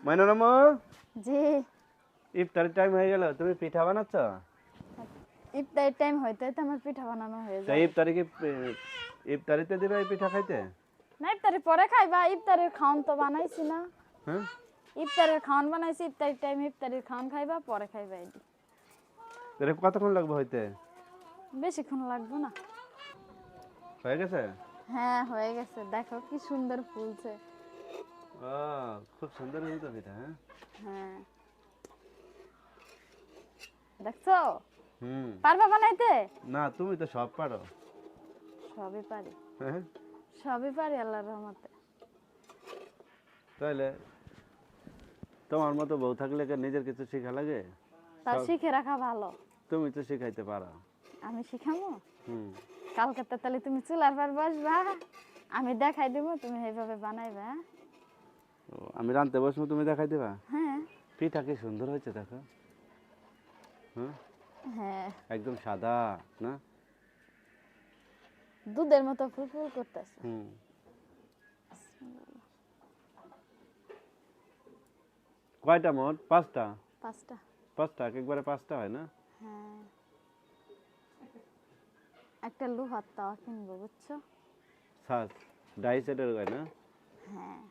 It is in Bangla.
ময়নারামু, জি। ইফতারের টাইম হয়ে গেল, তুমি পিঠা বানাচ্ছ? ইফতারের টাইম হইতে তো আমার পিঠা বানানো হয়ে তাই যায়। ইফতারে কি ইফতারিতে দিবে এই পিঠা খাইতে? না ইফতারের পরে খাইবা, ইফতারের খাওন তো বানাইছি না। হ্যাঁ, ইফতারের খাওন বানাইছি, ইফতারের টাইম ইফতারের খাওন খাইবা, পরে খাইবা। এটি তাহলে কতক্ষণ লাগবে হইতে? বেশিক্ষণ লাগবে না। হয়ে গেছে? হ্যাঁ হয়ে গেছে, দেখো কি সুন্দর ফুলছে। ও, খুব সুন্দর হয়েছে তো পিঠা। হ্যাঁ, হ্যাঁ দেখছো, হুম। পারবা বানাইতে? না, তুমি তো সব পারো। সবই পারি, হ্যাঁ, সবই পারি আল্লাহর রহমতে। তাহলে তোমার মতো বউ থাকলে কি নিজের কিছু শেখা লাগে? তা সব শিখে রাখা ভালো। তুমি তো শিখাইতে পারো। আমি শিখামো। হুম। কালকে তো তাহলে তুমি চুলার পর বসবা, আমি দেখাই দেবো, তুমি এইভাবে বানাইবা। ও, আমি রাঁধতে বসবো, তুমি দেখাই দিবা? হ্যাঁ পিঠা কি সুন্দর হয়েছে দেখো। হ্যাঁ, হ্যাঁ, একদম সাদা না? দুধের মতো ফুলফুল করতেছে। হুম। কয়টা মোট? পাঁচটা? পাঁচটা। পাঁচটা, একবারে পাঁচটা হয় না? হ্যাঁ, একটা লোহার তাওয়া কিনবো বুঝছো। সাত ডাই সেটের হয় না? হ্যাঁ